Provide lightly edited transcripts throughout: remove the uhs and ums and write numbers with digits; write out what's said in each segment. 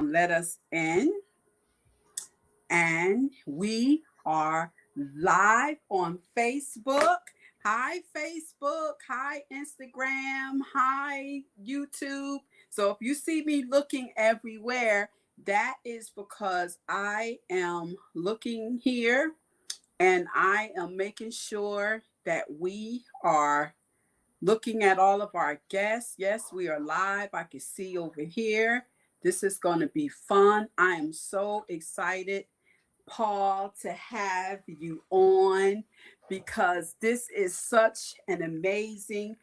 Let us in. And we are live on Facebook. Hi, Facebook. Hi, Instagram. Hi, YouTube. So if you see me looking everywhere, that is because I am looking here and I am making sure that we are looking at all of our guests. Yes, we are live. I can see over here. This is going to be fun. I am so excited, Paul, to have you on because this is such an amazing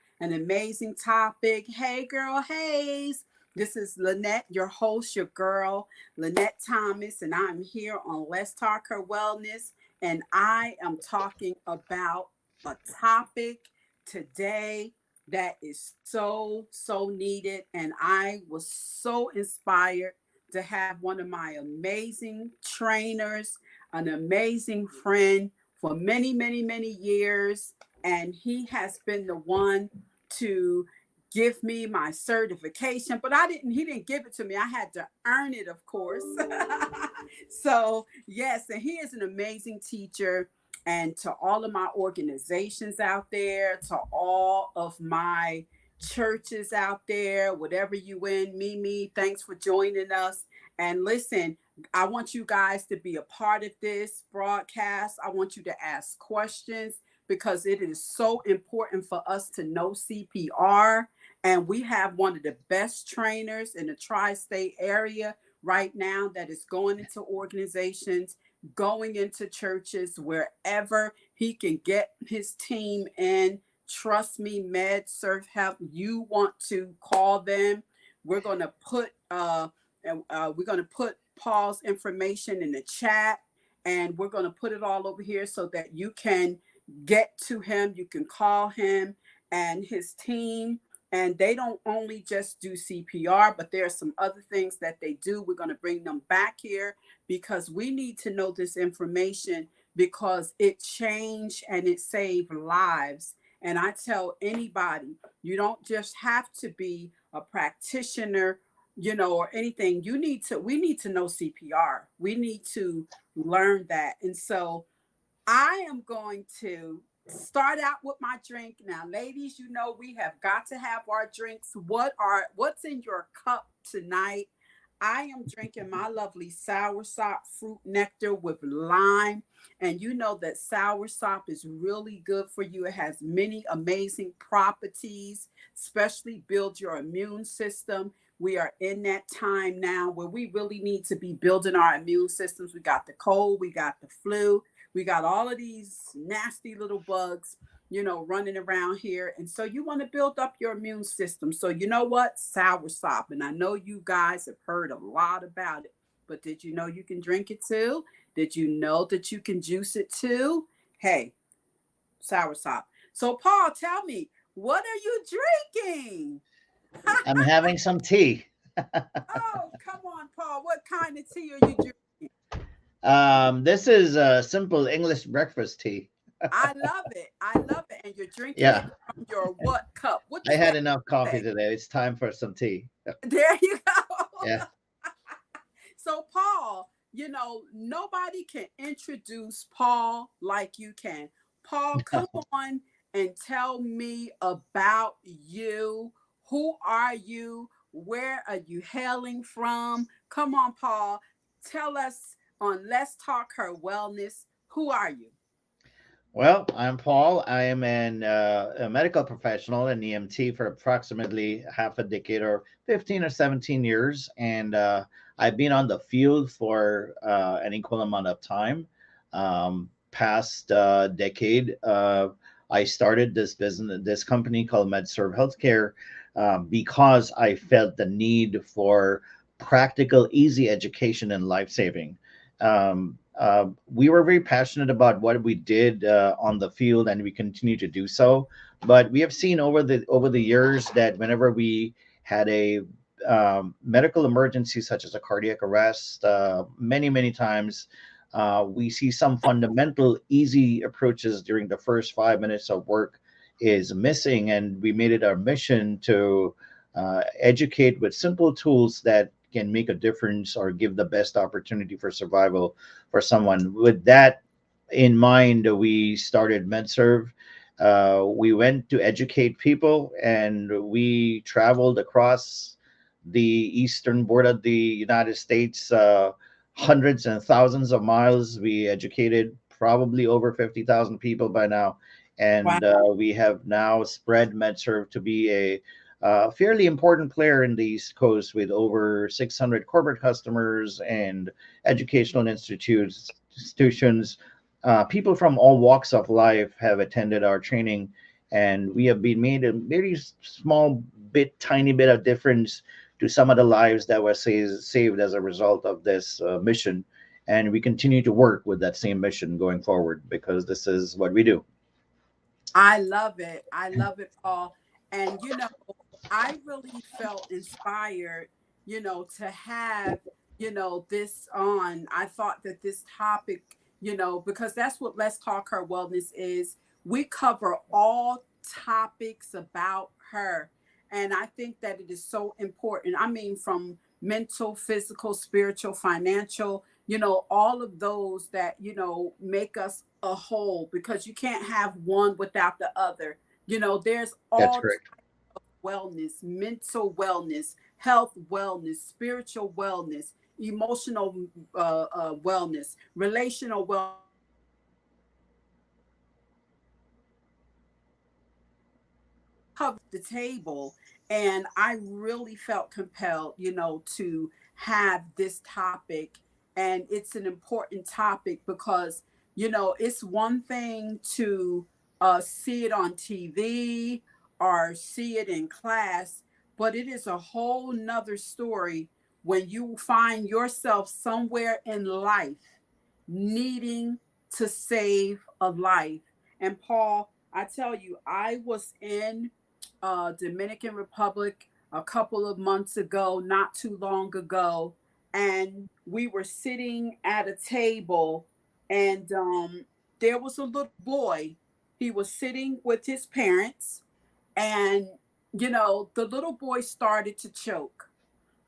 topic. Hey, girl, Hayes. This is Lynette, your host, your girl, Lynette Thomas, and I'm here on Let's Talk Her Wellness. And I am talking about a topic today that is so needed. And I was so inspired to have one of my amazing trainers, an amazing friend for many years. And he has been the one to give me my certification, but he didn't give it to me. I had to earn it, of course. So, yes, and he is an amazing teacher. And to all of my organizations out there, to all of my churches out there, whatever you in, Mimi, thanks for joining us. And listen, I want you guys to be a part of this broadcast. I want you to ask questions because it is so important for us to know CPR. And we have one of the best trainers in the tri-state area right now that is going into organizations, going into churches, wherever he can get his team in. Trust me, Medserv Health, you want to call them. We're going to put Paul's information in the chat, and we're going to put it all over here so that you can get to him. You can call him and his team. And they don't only just do CPR, but there are some other things that they do. We're going to bring them back here because we need to know this information because it changed and it saved lives. And I tell anybody, you don't just have to be a practitioner, or anything. We need to know CPR. We need to learn that. And so I am going to start out with my drink. Now, ladies, we have got to have our drinks. What's in your cup tonight? I am drinking my lovely soursop fruit nectar with lime. And you know that soursop is really good for you. It has many amazing properties, especially build your immune system. We are in that time now where we really need to be building our immune systems. We got the cold, we got the flu, we got all of these nasty little bugs, running around here. And so you want to build up your immune system. So you know what? Soursop. And I know you guys have heard a lot about it, but did you know you can drink it too? Did you know that you can juice it too? Hey, soursop. So Paul, tell me, what are you drinking? I'm having some tea. Oh, come on, Paul. What kind of tea are you drinking? This is a simple English breakfast tea. I love it. I love it. And you're drinking it Yeah, from your what cup? What I does had that enough coffee say? today. It's time for some tea. There you go. Yeah. So, Paul, nobody can introduce Paul like you can. Paul, come on and tell me about you. Who are you? Where are you hailing from? Come on, Paul. Tell us on Let's Talk Her Wellness. Who are you? Well, I'm Paul. I am a medical professional, an EMT, for approximately half a decade or 15 or 17 years. And I've been on the field for an equal amount of time. Past decade, I started this company called Medserv Healthcare, because I felt the need for practical, easy education and life saving. We were very passionate about what we did on the field, and we continue to do so. But we have seen over the years that whenever we had a medical emergency, such as a cardiac arrest, many times we see some fundamental, easy approaches during the first 5 minutes of work is missing, and we made it our mission to educate with simple tools that can make a difference or give the best opportunity for survival for someone. With that in mind, we started MedServ. We went to educate people, and we traveled across the eastern border of the United States, hundreds and thousands of miles. We educated probably over 50,000 people by now, Wow. and we have now spread MedServ to be a fairly important player in the East Coast with over 600 corporate customers and educational institutions. People from all walks of life have attended our training, and we have been made a very small bit, tiny bit of difference to some of the lives that were saved as a result of this mission. And we continue to work with that same mission going forward because this is what we do. I love it. I love it, Paul. And, I really felt inspired, to have, this on. I thought that this topic, because that's what Let's Talk Her Wellness is. We cover all topics about her. And I think that it is so important. I mean, from mental, physical, spiritual, financial, all of those that, make us a whole, because you can't have one without the other. There's That's all correct. wellness, mental wellness, health wellness, spiritual wellness, emotional wellness, relational wellness. Covered the table, and I really felt compelled, to have this topic. And it's an important topic because, it's one thing to see it on TV or see it in class, but it is a whole nother story when you find yourself somewhere in life needing to save a life. And Paul, I tell you, I was in Dominican Republic a couple of months ago, not too long ago, and we were sitting at a table, and there was a little boy. He was sitting with his parents, and the little boy started to choke.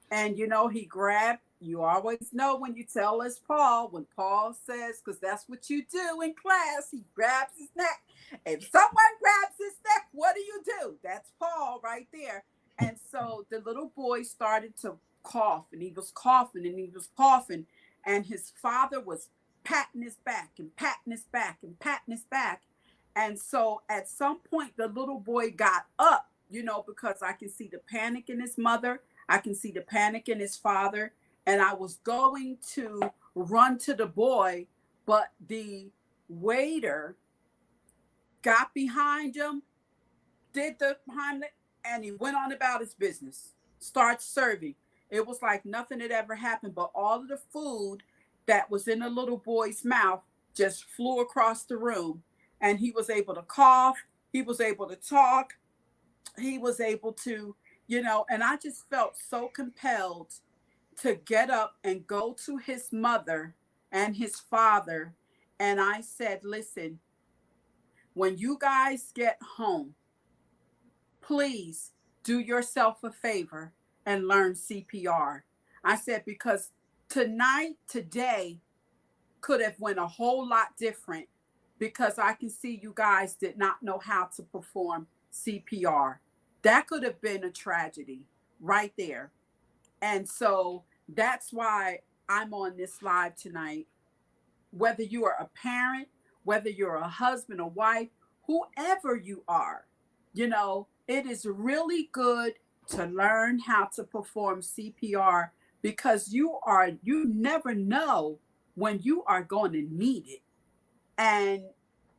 And he grabbed, you always know when you tell us Paul, when Paul says, because that's what you do in class, he grabs his neck. If someone grabs his neck, what do? That's Paul right there. And so the little boy started to cough, and he was coughing, and he was coughing. And his father was patting his back and patting his back and patting his back. And so at some point, the little boy got up, because I can see the panic in his mother. I can see the panic in his father. And I was going to run to the boy, but the waiter got behind him, did the Heimlich, and he went on about his business, start serving. It was like nothing had ever happened, but all of the food that was in the little boy's mouth just flew across the room. And he was able to cough, he was able to talk, he was able to, and I just felt so compelled to get up and go to his mother and his father. And I said, listen, when you guys get home, please do yourself a favor and learn CPR. I said, because today could have went a whole lot different, because I can see you guys did not know how to perform CPR. That could have been a tragedy right there. And so that's why I'm on this live tonight. Whether you are a parent, whether you're a husband or wife, whoever you are, it is really good to learn how to perform CPR, because you never know when you are going to need it. And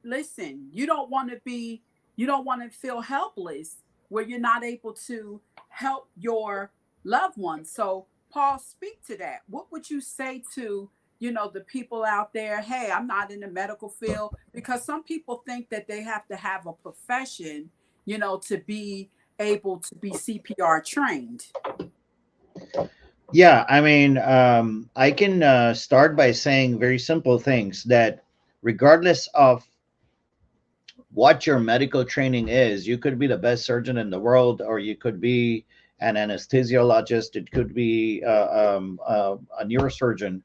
listen, you don't want to feel helpless where you're not able to help your loved ones. So, Paul, speak to that. What would you say to, the people out there? Hey, I'm not in the medical field, because some people think that they have to have a profession, to be able to be CPR trained. Yeah, I mean, I can start by saying very simple things that regardless of what your medical training is, you could be the best surgeon in the world, or you could be an anesthesiologist, it could be a neurosurgeon.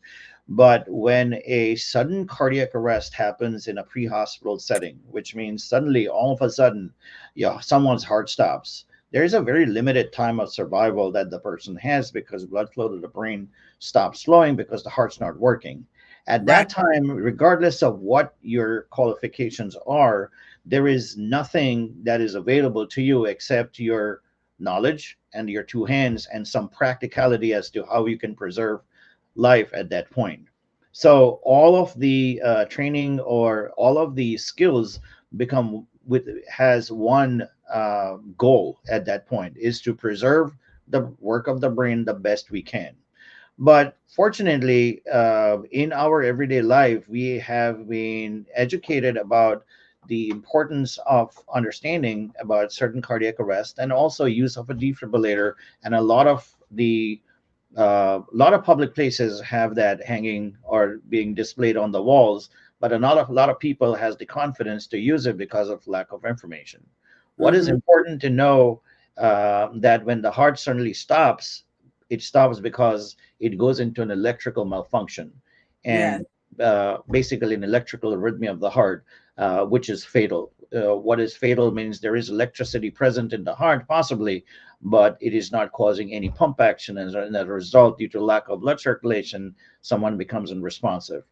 But when a sudden cardiac arrest happens in a pre-hospital setting, which means suddenly, all of a sudden, someone's heart stops, there's a very limited time of survival that the person has because blood flow to the brain stops flowing because the heart's not working. At Right. that time, regardless of what your qualifications are, there is nothing that is available to you except your knowledge and your two hands and some practicality as to how you can preserve life at that point. So all of the training or all of the skills become with has one goal at that point is to preserve the work of the brain the best we can. But fortunately, in our everyday life, we have been educated about the importance of understanding about certain cardiac arrest and also use of a defibrillator. And a lot of public places have that hanging or being displayed on the walls, but a lot of people has the confidence to use it because of lack of information. What is Mm-hmm. important to know, that when the heart suddenly stops, it stops because it goes into an electrical malfunction, Yes. and basically an electrical arrhythmia of the heart, which is fatal. What is fatal means there is electricity present in the heart, possibly, but it is not causing any pump action. And as a result, due to lack of blood circulation, someone becomes unresponsive.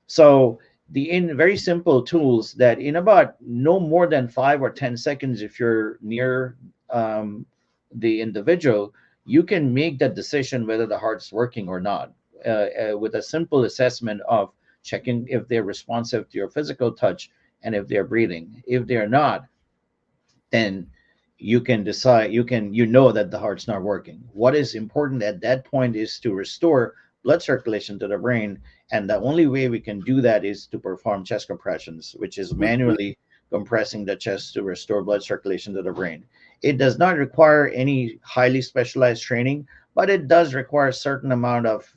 So, in very simple tools that in about no more than 5 or 10 seconds, if you're near um, the individual, you can make that decision whether the heart's working or not, with a simple assessment of checking if they're responsive to your physical touch and if they're breathing. If they're not, then you can decide, you know that the heart's not working. What is important at that point is to restore blood circulation to the brain, and the only way we can do that is to perform chest compressions, which is Mm-hmm. manually compressing the chest to restore blood circulation to the brain. It does not require any highly specialized training, but it does require a certain amount of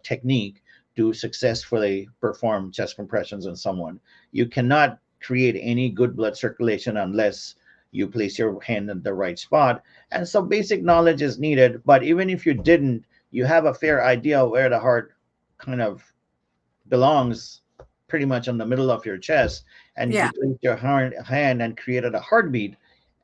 technique to successfully perform chest compressions on someone. You cannot create any good blood circulation unless you place your hand in the right spot. And so basic knowledge is needed. But even if you didn't, you have a fair idea of where the heart kind of belongs, pretty much on the middle of your chest. And if you Yeah. place your hand and created a heartbeat,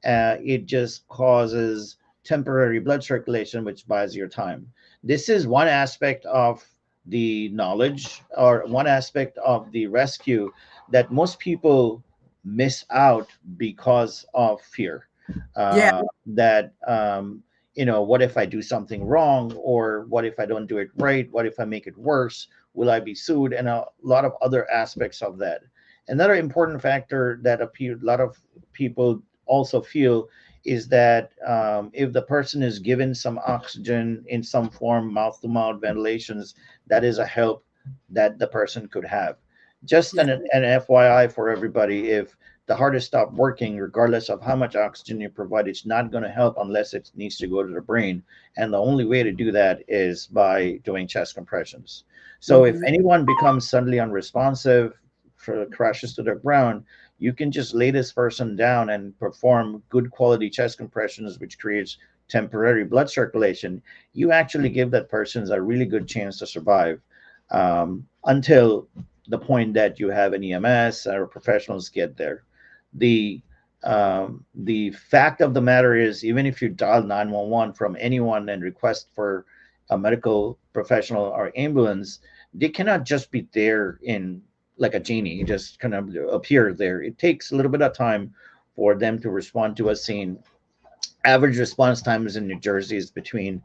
it just causes temporary blood circulation, which buys your time. This is one aspect of the knowledge, or one aspect of the rescue, that most people miss out because of fear. Yeah. That what if I do something wrong, or what if I don't do it right? What if I make it worse? Will I be sued? And a lot of other aspects of that. Another important factor that a lot of people also feel is that, if the person is given some oxygen in some form, mouth to mouth ventilations, that is a help that the person could have. Just Yeah. an FYI for everybody: if the heart has stopped working, regardless of how much oxygen you provide, it's not going to help unless it needs to go to the brain. And the only way to do that is by doing chest compressions. So if Mm-hmm. anyone becomes suddenly unresponsive, crashes to the ground, you can just lay this person down and perform good quality chest compressions, which creates temporary blood circulation. You actually give that person a really good chance to survive, until the point that you have an EMS or professionals get there. The fact of the matter is, even if you dial 911 from anyone and request for a medical professional or ambulance, they cannot just be there in like a genie, just kind of appear there. It takes a little bit of time for them to respond to a scene. Average response times in New Jersey is between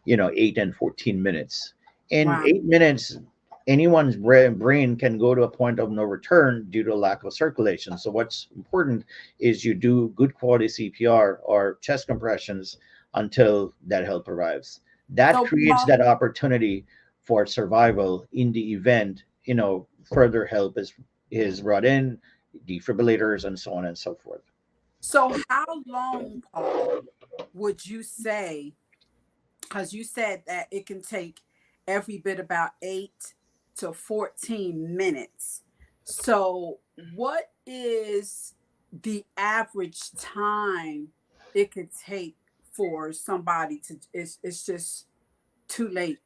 8 and 14 minutes. In Wow. 8 minutes, anyone's brain can go to a point of no return due to lack of circulation. So what's important is you do good quality CPR or chest compressions until that help arrives. That So, creates Paul, that opportunity for survival in the event further help is brought in, defibrillators and so on and so forth. so how long, Paul, would you say? Because you said that it can take every bit about 8 to 14 minutes. So, what is the average time it could take for somebody to, it's just too late.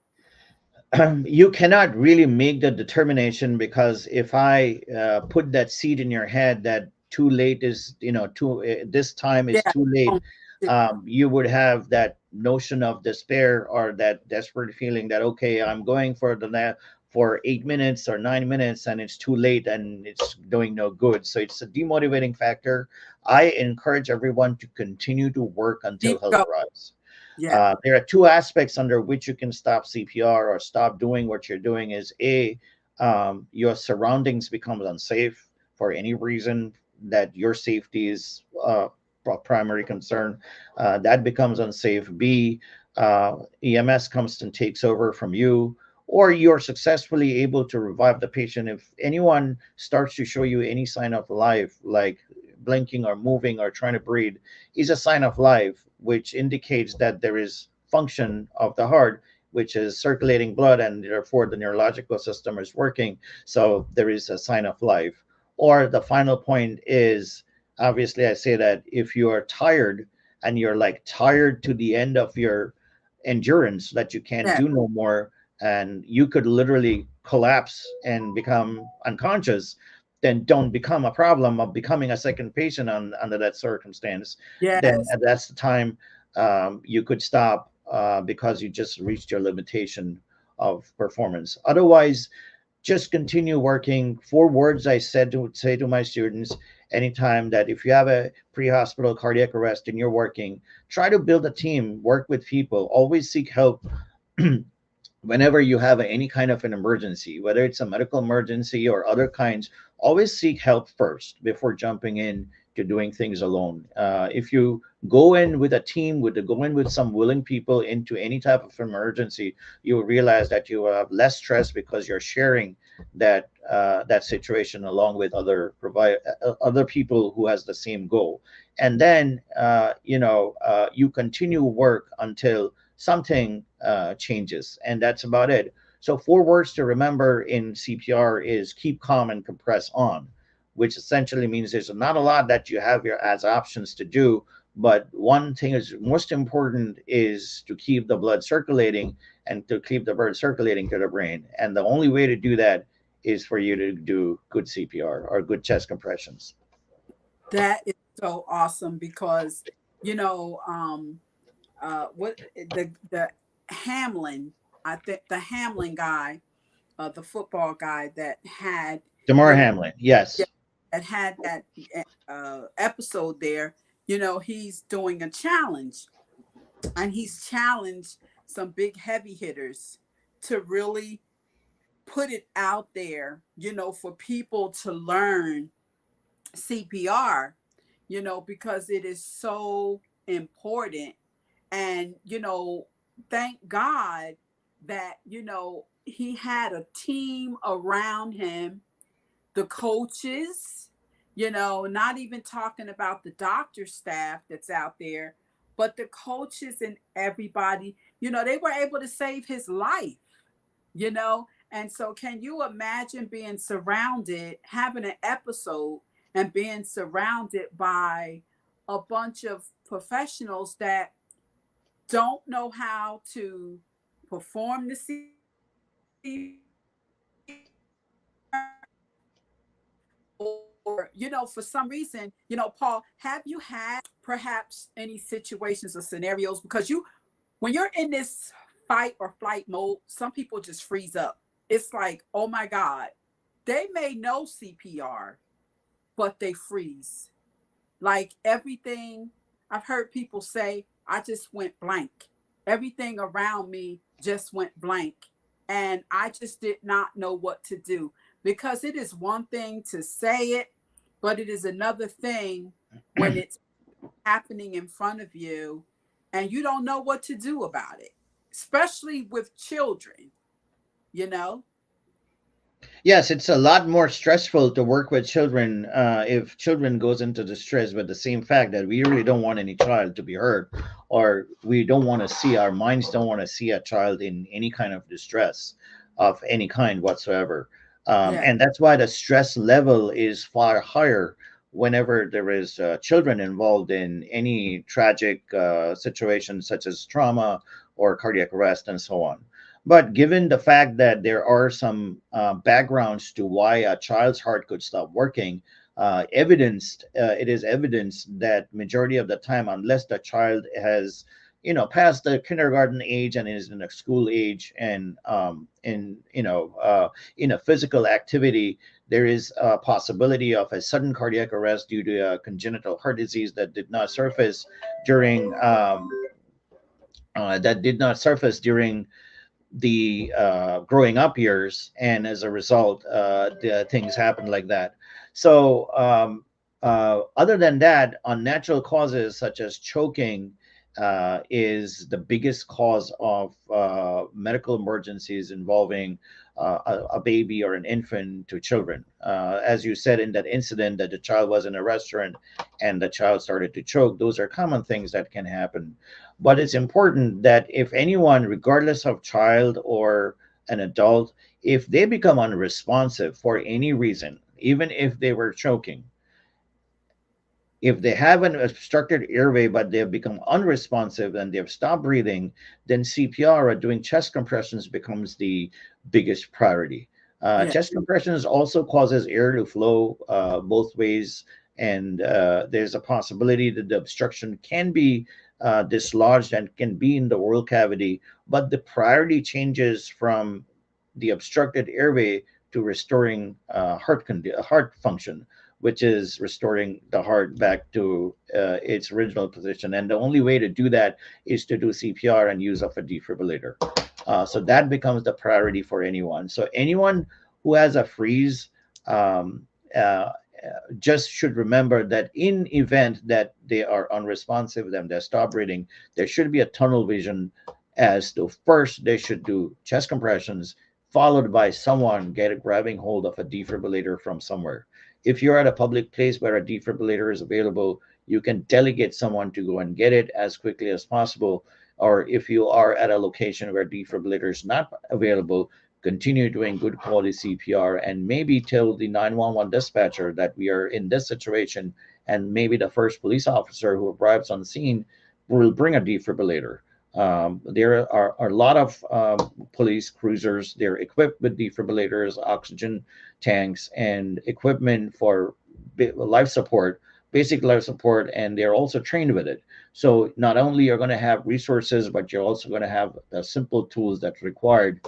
You cannot really make the determination, because if I put that seed in your head that too late is, too this time is Yeah. too late, Um, it- you would have that notion of despair, or that desperate feeling that, okay, I'm going for for 8 minutes or 9 minutes, and it's too late and it's doing no good. So it's a demotivating factor. I encourage everyone to continue to work until Keep help going. arrives. Yeah. There are two aspects under which you can stop CPR or stop doing what you're doing. Is A, your surroundings becomes unsafe for any reason that your safety is primary concern. That becomes unsafe. B, EMS comes and takes over from you, or you're successfully able to revive the patient. If anyone starts to show you any sign of life, like blinking or moving or trying to breathe, is a sign of life, which indicates that there is function of the heart, which is circulating blood, and therefore the neurological system is working. So there is a sign of life. Or the final point is, obviously, I say that if you are tired, and you're like tired to the end of your endurance, that you can't Yeah. do no more, and you could literally collapse and become unconscious, then don't become a problem of becoming a second patient under that circumstance. Then Yes. that's the time you could stop, because you just reached your limitation of performance. Otherwise, just continue working. Four words I said to say to my students anytime: that if you have a pre-hospital cardiac arrest and you're working, try to build a team, work with people, always seek help. Whenever you have any kind of an emergency, whether it's a medical emergency or other kinds, always seek help first before jumping in to doing things alone. If you go in with a team, go in with some willing people into any type of emergency, you will realize that you will have less stress, because you're sharing that situation along with other people who has the same goal. And then you continue work until something changes, and that's about it. So four words to remember in CPR is keep calm and compress on, which essentially means there's not a lot that you have your as options to do, but one thing is most important is to keep the blood circulating, and to keep the blood circulating to the brain. And the only way to do that is for you to do good CPR or good chest compressions. That is so awesome because, what the Hamlin, I think the Hamlin guy, the football guy that had, Damar you know, Hamlin, yes. yeah, that had that episode there, he's doing a challenge, and he's challenged some big heavy hitters to really put it out there, for people to learn CPR, because it is so important. And, thank God that, he had a team around him, the coaches, not even talking about the doctor staff that's out there, but the coaches and everybody, they were able to save his life, you know? And so, can you imagine being surrounded, having an episode, and being surrounded by a bunch of professionals that don't know how to perform the or for some reason, Paul, have you had perhaps any situations or scenarios, because when you're in this fight or flight mode, some people just freeze up. It's like, oh my God, they may know CPR, but they freeze. Like everything, I've heard people say, I just went blank. Everything around me just went blank. And I just did not know what to do, because it is one thing to say it, but it is another thing when it's happening in front of you and you don't know what to do about it, especially with children, you know? Yes, it's a lot more stressful to work with children if children goes into distress, but the same fact that we really don't want any child to be hurt, or we don't want to see, our minds don't want to see a child in any kind of distress of any kind whatsoever. Yeah. And that's why the stress level is far higher whenever there is children involved in any tragic situation such as trauma or cardiac arrest and so on. But given the fact that there are some backgrounds to why a child's heart could stop working, it is evidenced that majority of the time, unless the child has, past the kindergarten age and is in a school age and in a physical activity, there is a possibility of a sudden cardiac arrest due to a congenital heart disease during that did not surface during the growing up years, and as a result, the things happen like that. So, other than that, unnatural causes such as choking is the biggest cause of medical emergencies involving a baby or an infant to children. As you said in that incident, that the child was in a restaurant and the child started to choke, those are common things that can happen. But it's important that if anyone, regardless of child or an adult, if they become unresponsive for any reason, even if they were choking, if they have an obstructed airway but they have become unresponsive and they've stopped breathing, then CPR or doing chest compressions becomes the biggest priority. Yeah. Chest compressions also causes air to flow both ways, and there's a possibility that the obstruction can be dislodged and can be in the oral cavity, but the priority changes from the obstructed airway to restoring heart function, which is restoring the heart back to its original position. And the only way to do that is to do CPR and use of a defibrillator. So that becomes the priority for anyone. So anyone who has a freeze, um, just should remember that in event that they are unresponsive and they stop breathing, there should be a tunnel vision as to first they should do chest compressions, followed by someone grabbing hold of a defibrillator from somewhere. If you're at a public place where a defibrillator is available, you can delegate someone to go and get it as quickly as possible. Or if you are at a location where defibrillator is not available, continue doing good quality CPR and maybe tell the 911 dispatcher that we are in this situation, and maybe the first police officer who arrives on scene will bring a defibrillator. There are a lot of police cruisers. They're equipped with defibrillators, oxygen tanks, and equipment for life support, basic life support, and they're also trained with it. So not only you're going to have resources, but you're also going to have the simple tools that's required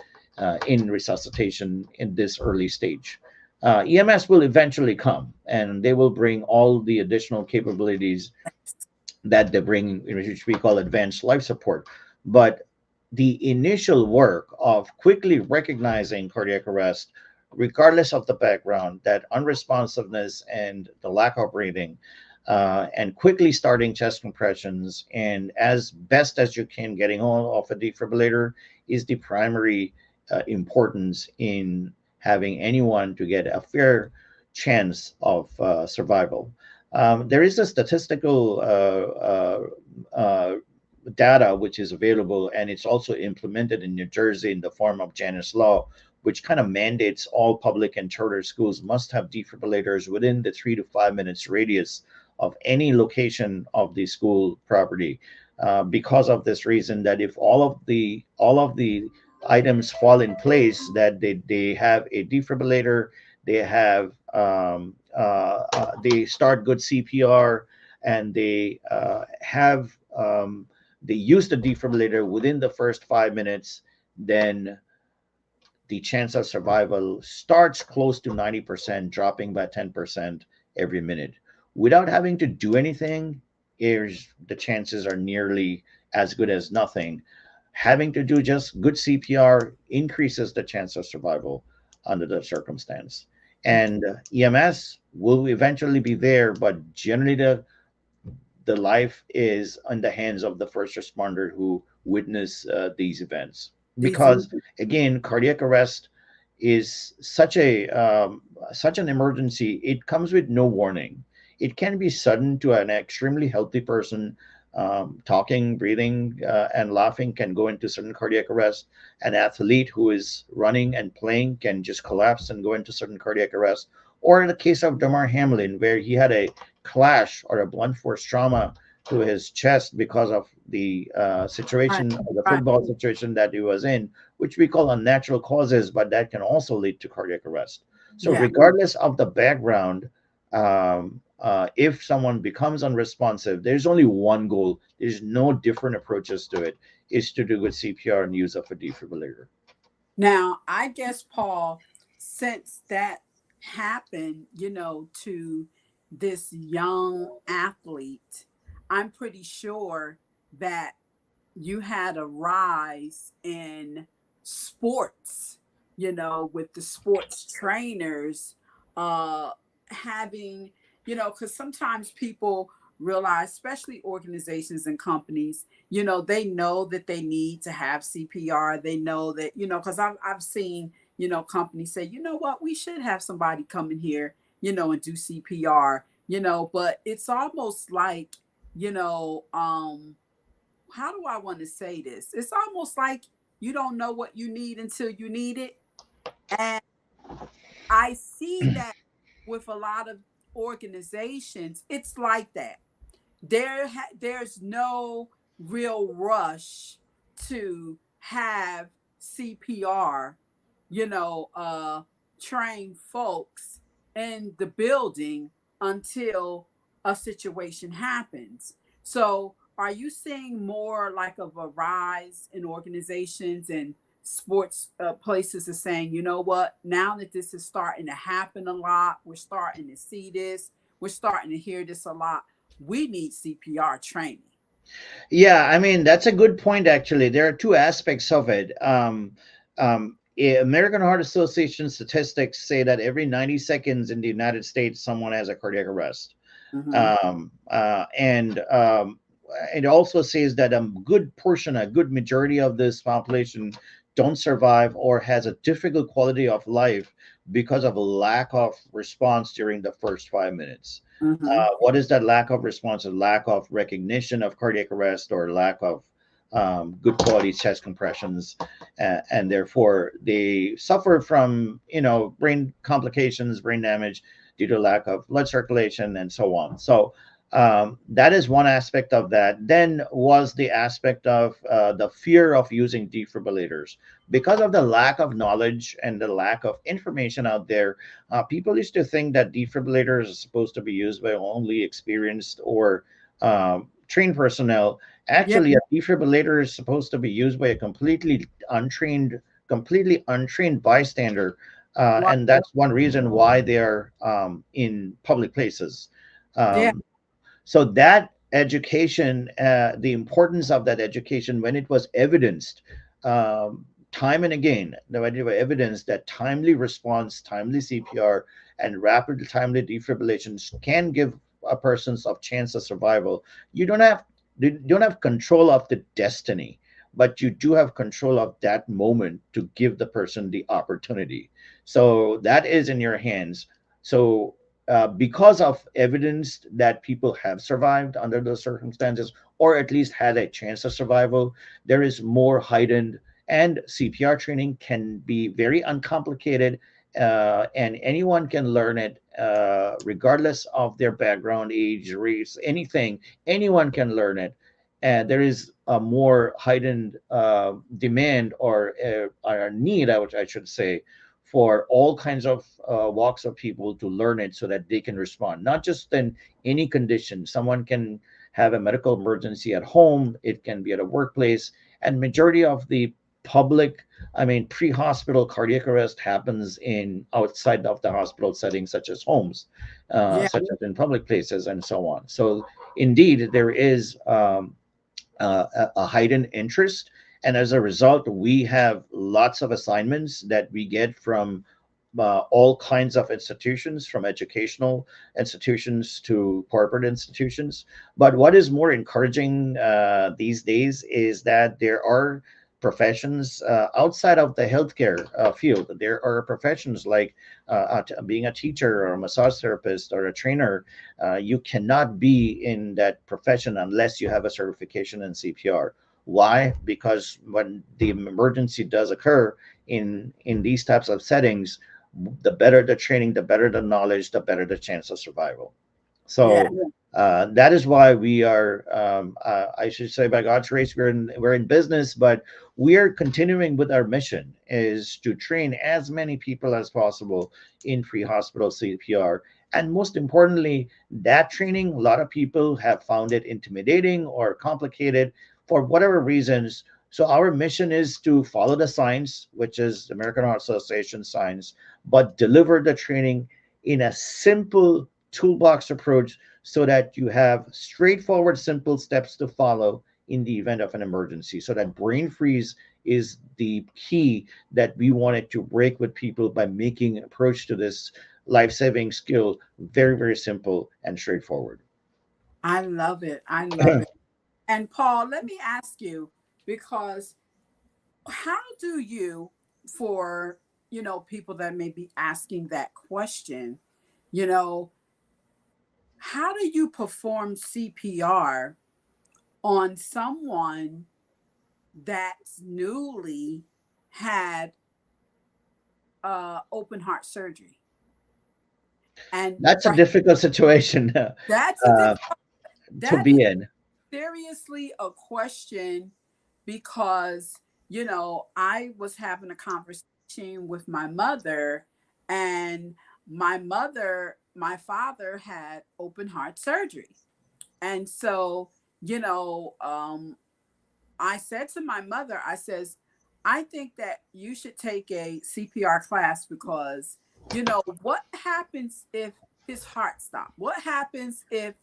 in resuscitation in this early stage. EMS will eventually come, and they will bring all the additional capabilities that they bring, which we call advanced life support. But the initial work of quickly recognizing cardiac arrest, regardless of the background, that unresponsiveness and the lack of breathing, and quickly starting chest compressions, and as best as you can getting on off a defibrillator is the primary importance in having anyone to get a fair chance of survival. There is a statistical data which is available, and it's also implemented in New Jersey in the form of Janus Law, which kind of mandates all public and charter schools must have defibrillators within the 3 to 5 minutes radius of any location of the school property. Because of this reason, that if all of the items fall in place, that they have a defibrillator, they have they start good CPR, and they use the defibrillator within the first 5 minutes, then the chance of survival starts close to 90%, dropping by 10% every minute. Without having to do anything, the chances are nearly as good as nothing. Having to do just good CPR increases the chance of survival under the circumstance. And EMS will eventually be there, but generally the life is in the hands of the first responder who witness these events. These Because again, cardiac arrest is such an emergency. It comes with no warning. It can be sudden to an extremely healthy person. Talking, breathing, and laughing can go into sudden cardiac arrest. An athlete who is running and playing can just collapse and go into sudden cardiac arrest. Or in the case of Damar Hamlin, where he had a clash or a blunt force trauma to his chest because of the Right. situation, or the Right. football situation that he was in, which we call unnatural causes, but that can also lead to cardiac arrest. So, Yeah. regardless of the background, if someone becomes unresponsive, there's only one goal. There's no different approaches to it. Is to do with CPR and use of a defibrillator. Now, I guess, Paul, since that happened, to this young athlete, I'm pretty sure that you had a rise in sports, with the sports trainers uh having, because sometimes people realize, especially organizations and companies, they know that they need to have CPR. They know that, because I've seen, companies say, you know what, we should have somebody come in here, and do CPR, but it's almost like, you know, how do I want to say this? It's almost like you don't know what you need until you need it. And I see that with a lot of organizations, it's like that. There's no real rush to have CPR, you know, uh, train folks in the building until a situation happens. So, are you seeing more like of a rise in organizations and sports places are saying, you know what, now that this is starting to happen a lot, we're starting to see this, we're starting to hear this a lot, we need CPR training. Yeah, I mean, that's a good point, actually. There are two aspects of it. American Heart Association statistics say that every 90 seconds in the United States, someone has a cardiac arrest. Mm-hmm. And it also says that a good portion, a good majority of this population don't survive or has a difficult quality of life because of a lack of response during the first 5 minutes. Mm-hmm. What is that lack of response? A lack of recognition of cardiac arrest, or lack of good quality chest compressions, and therefore they suffer from, brain complications, brain damage due to lack of blood circulation, and so on. So that is one aspect of that. Then was the aspect of the fear of using defibrillators because of the lack of knowledge and the lack of information out there. People used to think that defibrillators are supposed to be used by only experienced or trained personnel. Yeah. Actually, a defibrillator is supposed to be used by a completely untrained bystander, Right. and that's one reason why they're in public places. Yeah. Um, so that education, the importance of that education, when it was evidenced time and again, when it was evidenced that timely response, timely CPR, and rapid timely defibrillations can give a person's of chance of survival. You don't have control of the destiny, but you do have control of that moment to give the person the opportunity. So that is in your hands. So because of evidence that people have survived under those circumstances, or at least had a chance of survival, there is more heightened, and CPR training can be very uncomplicated, and anyone can learn it, regardless of their background, age, race, anything. Anyone can learn it. And there is a more heightened demand, or need, I should say, for all kinds of walks of people to learn it so that they can respond, not just in any condition. Someone can have a medical emergency at home, it can be at a workplace, and majority of the public, I mean, pre-hospital cardiac arrest happens in outside of the hospital setting, such as homes, Yeah. such as in public places, and so on. So indeed, there is a heightened interest. And as a result, we have lots of assignments that we get from all kinds of institutions, from educational institutions to corporate institutions. But what is more encouraging these days is that there are professions outside of the healthcare field. There are professions like being a teacher or a massage therapist or a trainer. You cannot be in that profession unless you have a certification in CPR. Why? Because when the emergency does occur in these types of settings, the better the training, the better the knowledge, the better the chance of survival. Yeah. So that is why we are, I should say, by God's grace, we're in business, but we are continuing with our mission is to train as many people as possible in pre-hospital CPR. And most importantly, that training, a lot of people have found it intimidating or complicated for whatever reasons. So our mission is to follow the science, which is the American Heart Association science, but deliver the training in a simple toolbox approach so that you have straightforward, simple steps to follow in the event of an emergency. So that brain freeze is the key that we wanted to break with people by making approach to this life-saving skill very, very simple and straightforward. I love it. I love it. And Paul, let me ask you, because how do you, for, people that may be asking that question, you know, how do you perform CPR on someone that's newly had open heart surgery? And That's a difficult situation that's a to that is be in. seriously a question, because I was having a conversation with my mother, and my father had open heart surgery. And so, you know um I said to my mother, I says, I think that you should take a CPR class, because, what happens if his heart stops? What happens if,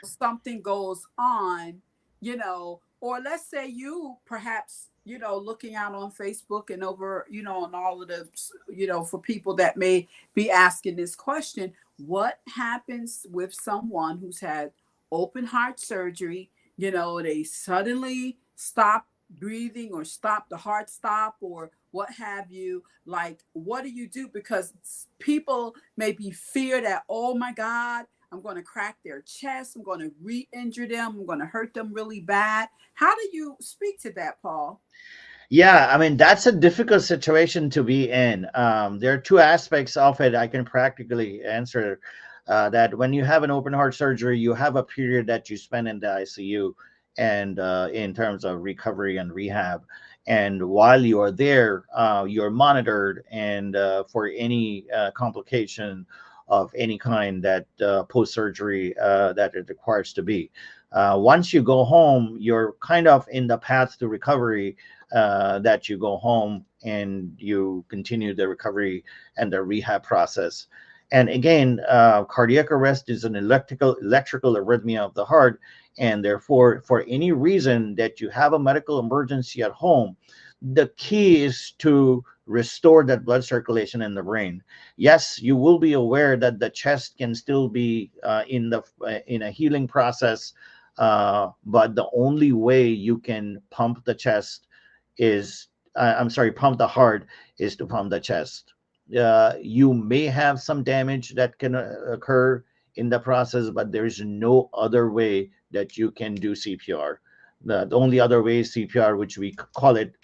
something goes on, or let's say you perhaps, looking out on Facebook and over, on all of the, for people that may be asking this question, what happens with someone who's had open heart surgery? They suddenly stop breathing, or stop the heart stop, or what have you. Like, what do you do? Because people may be feared that, oh my God, I'm going to crack their chest, I'm going to re-injure them, I'm going to hurt them really bad. How do you speak to that, Paul? Yeah, I mean, that's a difficult situation to be in. There are two aspects of it I can practically answer. That when you have an open heart surgery, you have a period that you spend in the ICU, and in terms of recovery and rehab. And while you are there, you're monitored, and for any complication of any kind that post surgery that it requires to be. Once you go home, you're kind of in the path to recovery, that you go home and you continue the recovery and the rehab process. And again, cardiac arrest is an electrical arrhythmia of the heart, and therefore, for any reason that you have a medical emergency at home, the key is to restore that blood circulation in the brain. Yes, you will be aware that the chest can still be in a healing process, but the only way you can pump the chest is I'm sorry, pump the heart is to pump the chest. You may have some damage that can occur in the process, but there is no other way that you can do CPR. The only other way is CPR, which we call it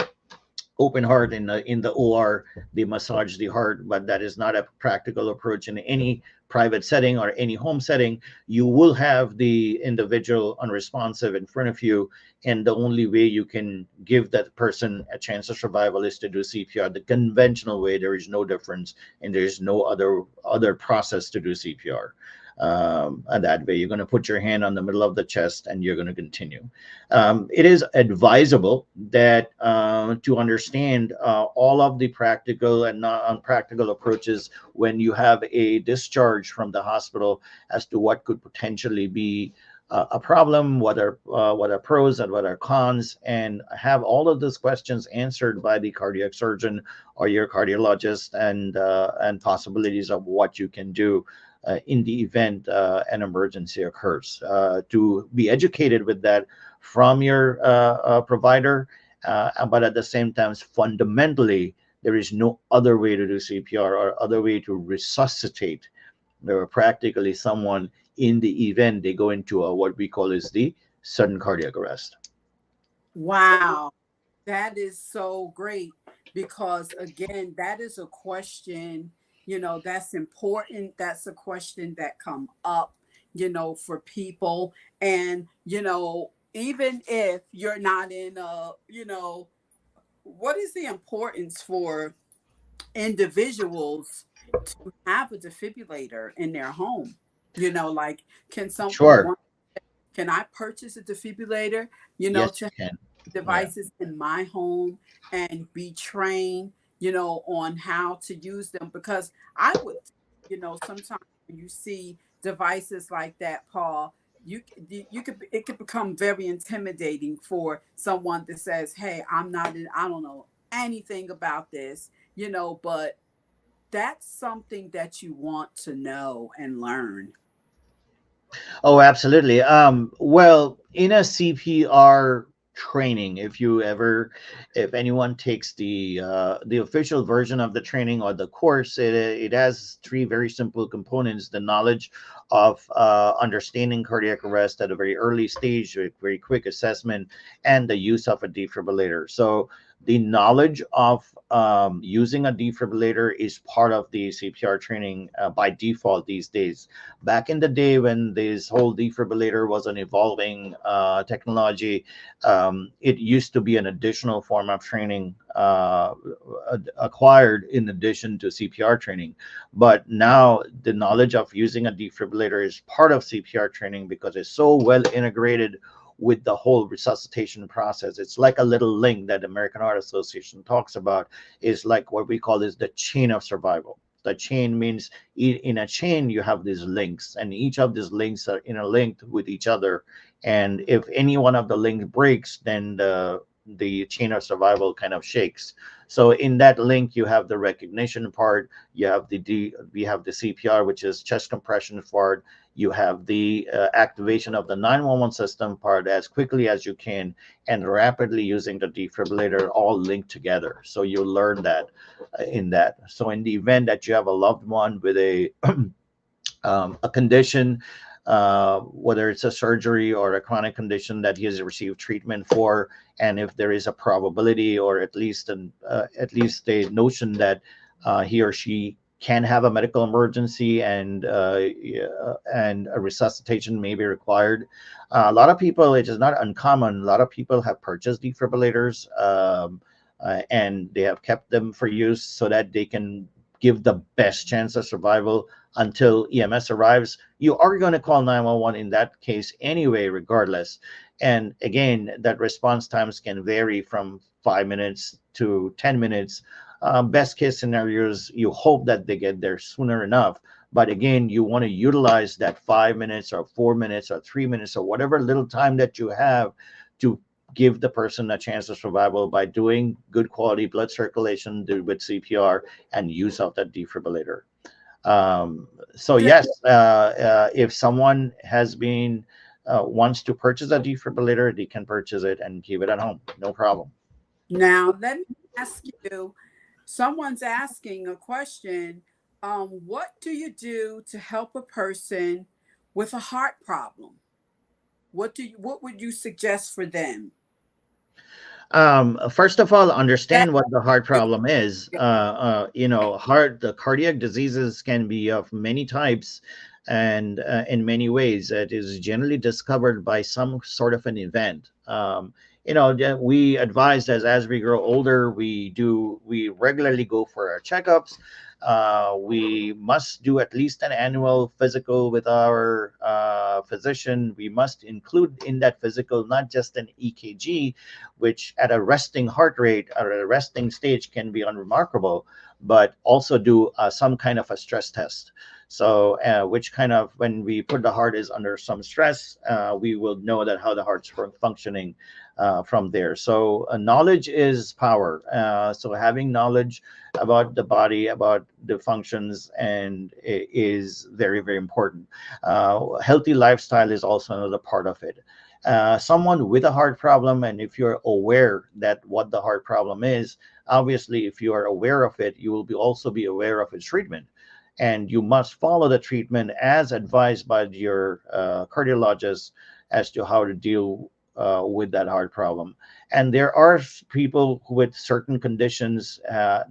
open heart in the OR. They massage the heart, but that is not a practical approach in any private setting or any home setting. You will have the individual unresponsive in front of you, and the only way you can give that person a chance of survival is to do CPR the conventional way. There is no difference, and there is no other process to do CPR. And that way, you're going to put your hand on the middle of the chest, and you're going to continue. It is advisable that to understand all of the practical and non unpractical approaches when you have a discharge from the hospital as to what could potentially be a problem, what are pros and what are cons, and have all of those questions answered by the cardiac surgeon or your cardiologist, and possibilities of what you can do in the event an emergency occurs. To be educated with that from your provider, but at the same time, fundamentally, there is no other way to do CPR or other way to resuscitate practically someone in the event they go into what we call is the sudden cardiac arrest. Wow, that is so great, because again, that is a question. That's important. That's a question that come up, for people. And, even if you're not in what is the importance for individuals to have a defibrillator in their home? Like, can Sure. someone, can I purchase a defibrillator, Yes, to you can. Yeah. devices in my home and be trained, on how to use them? Because I would, sometimes when you see devices like that, Paul, you could, it could become very intimidating for someone that says, "Hey, I don't know anything about this," but that's something that you want to know and learn. Oh, absolutely. Well, in a CPR training, if anyone takes the official version of the training or the course, it has three very simple components: the knowledge of understanding cardiac arrest at a very early stage, with very quick assessment, and the use of a defibrillator. So the knowledge of using a defibrillator is part of the CPR training by default these days. Back in the day when this whole defibrillator was an evolving technology, it used to be an additional form of training acquired in addition to CPR training. But now the knowledge of using a defibrillator is part of CPR training because it's so well integrated with the whole resuscitation process. It's like a little link that American Heart Association talks about, is like what we call is the chain of survival. The chain means in a chain you have these links, and each of these links are interlinked with each other. And if any one of the links breaks, then the chain of survival kind of shakes. So in that link, you have the recognition part, you have we have the CPR, which is chest compression part, you have the activation of the 911 system part as quickly as you can, and rapidly using the defibrillator, all linked together. So you learn that in that. So in the event that you have a loved one with a condition, whether it's a surgery or a chronic condition that he has received treatment for, and if there is a probability or at least a notion that he or she can have a medical emergency, yeah, and a resuscitation may be required. A lot of people, it is not uncommon. A lot of people have purchased defibrillators, and they have kept them for use so that they can give the best chance of survival until EMS arrives. You are going to call 911 in that case anyway, regardless. And again, that response times can vary from 5 minutes to 10 minutes. Best case scenarios, you hope that they get there sooner enough. But again, you want to utilize that 5 minutes or 4 minutes or 3 minutes or whatever little time that you have to give the person a chance of survival by doing good quality blood circulation with CPR and use of that defibrillator. So Th- yes, if someone has been wants to purchase a defibrillator, they can purchase it and keep it at home, no problem. Now, let me ask you, someone's asking a question. What do you do to help a person with a heart problem? What would you suggest for them? First of all, That understand what the heart problem is. The cardiac diseases can be of many types and in many ways. It is generally discovered by some sort of an event. We advise as we grow older, we regularly go for our checkups. We must do at least an annual physical with our physician. We must include in that physical not just an EKG, which at a resting heart rate or at a resting stage can be unremarkable, but also do some kind of a stress test. So, which kind of, when we put the heart is under some stress, we will know that how the heart's functioning from there. So, knowledge is power. So, having knowledge about the body, about the functions, and is very, very important. Healthy lifestyle is also another part of it. Someone with a heart problem, and if you're aware that what the heart problem is, obviously if you are aware of it, you will also be aware of its treatment, and you must follow the treatment as advised by your cardiologist as to how to deal with that heart problem. And there are people with certain conditions,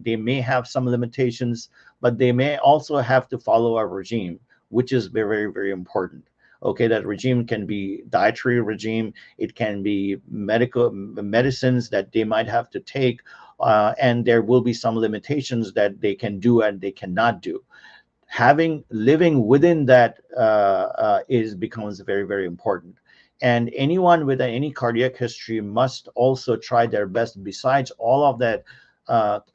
they may have some limitations, but they may also have to follow a regime, which is very, very, very important. Okay, that regime can be dietary regime, it can be medical medicines that they might have to take, and there will be some limitations that they can do and they cannot do. Having living within that is becomes very, very important. And anyone with any cardiac history must also try their best, besides all of that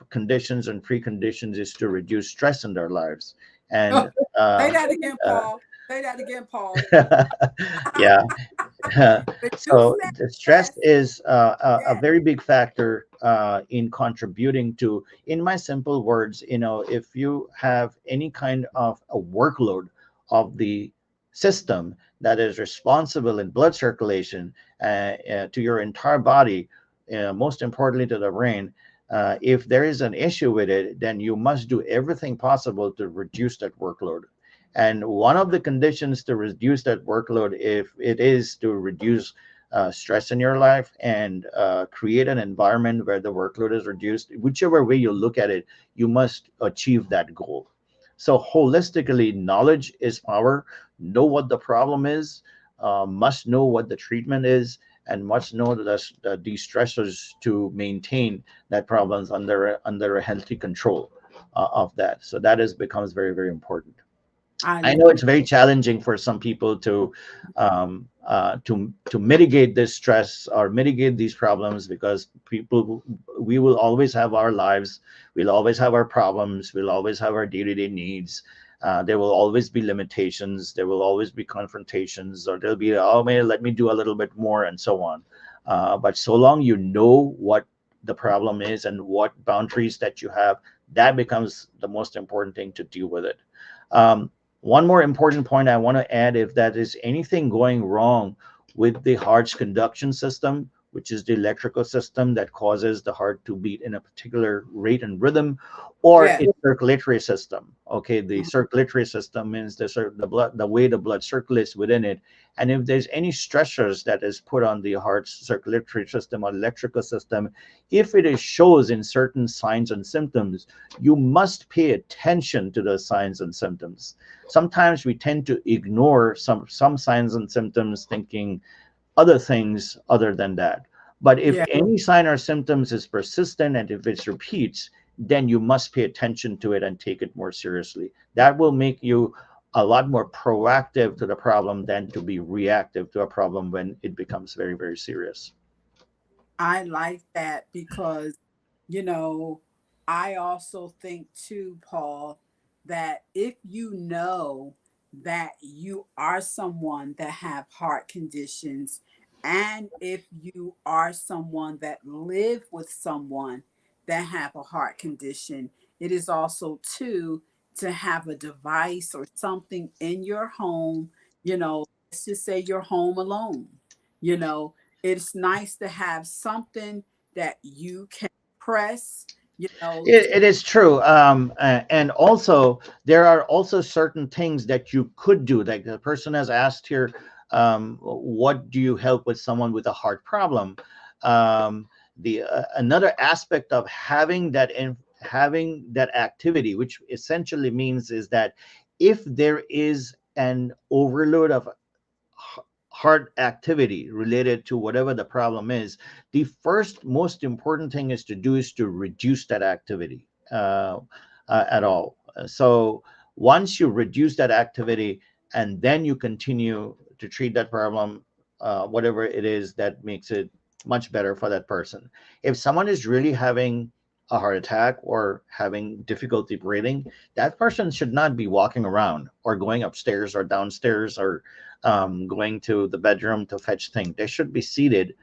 conditions and preconditions, is to reduce stress in their lives. And Say uh, that again, uh, Paul. Say that again, Paul. yeah. Reduce So that the stress stress. is a Yes. very big factor in contributing to, in my simple words, if you have any kind of a workload of the system that is responsible in blood circulation to your entire body, most importantly to the brain, if there is an issue with it, then you must do everything possible to reduce that workload. And one of the conditions to reduce that workload, if it is to reduce stress in your life and create an environment where the workload is reduced, whichever way you look at it, you must achieve that goal. So, holistically, knowledge is power. Know what the problem is, must know what the treatment is, and must know the de-stressors to maintain that problems under a healthy control of that. So that is becomes very, very important. I I know love it's very challenging for some people to mitigate this stress or mitigate these problems, because people, we will always have our lives, we'll always have our problems, we'll always have our day-to-day needs. There will always be limitations, there will always be confrontations, or there'll be, oh man, let me do a little bit more, and so on. But so long you know what the problem is and what boundaries that you have, that becomes the most important thing to deal with it. Um, One more important point I want to add: if that is anything going wrong with the heart's conduction system, which is the electrical system that causes the heart to beat in a particular rate and rhythm, or yes. its circulatory system. Okay, the circulatory system means the blood, the way the blood circulates within it. And if there's any stressors that is put on the heart's circulatory system or electrical system, if it is shows in certain signs and symptoms, you must pay attention to those signs and symptoms. Sometimes we tend to ignore some signs and symptoms, thinking other things other than that. But if Yeah. any sign or symptoms is persistent and if it repeats, then you must pay attention to it and take it more seriously. That will make you a lot more proactive to the problem than to be reactive to a problem when it becomes very, very serious. I like that because, you know, I also think too, Paul, that if you know that you are someone that have heart conditions, and if you are someone that live with someone that have a heart condition, it is also too to have a device or something in your home, let's just say you're home alone, you know, it's nice to have something that you can press, you know. It is true. And also, there are also certain things that you could do. Like the person has asked here, what do you help with someone with a heart problem? The Another aspect of having that activity, which essentially means is that if there is an overload of hard activity related to whatever the problem is, the first most important thing is to do is to reduce that activity at all. So once you reduce that activity and then you continue to treat that problem, whatever it is that makes it much better for that person. If someone is really having a heart attack or having difficulty breathing, that person should not be walking around or going upstairs or downstairs or going to the bedroom to fetch things. They should be seated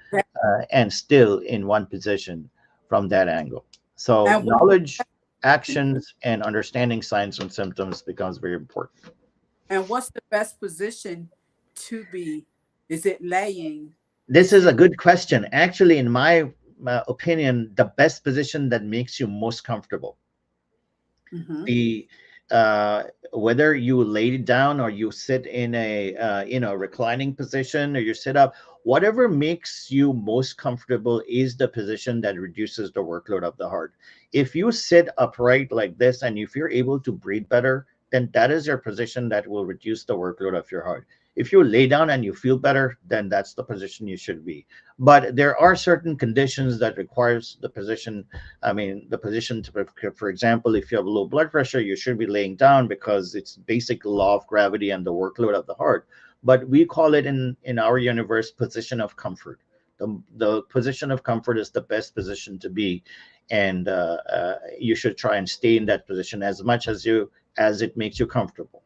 and still in one position from that angle. So And knowledge, actions, and understanding signs and symptoms becomes very important. what's the best position to be? Is it laying? This Is is a it good question. Actually, in my opinion, the best position that makes you most comfortable. mhm, The uh, whether you lay down or you sit in a reclining position or you sit up, whatever makes you most comfortable is the position that reduces the workload of the heart. If you sit upright like this and if you're able to breathe better, then that is your position that will reduce the workload of your heart. If you lay down and you feel better, then that's the position you should be. But there are certain conditions that requires the position. I mean, the position to, for example, if you have low blood pressure, you should be laying down because it's basic law of gravity and the workload of the heart. But we call it in our universe position of comfort. The position of comfort is the best position to be, and you should try and stay in that position as much as it makes you comfortable.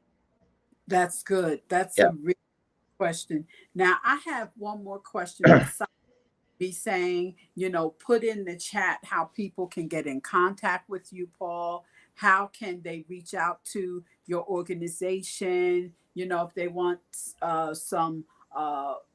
That's good. That's Yeah. a real question. Now, I have one more question besides be saying, put in the chat how people can get in contact with you, Paul. How can they reach out to your organization? If they want some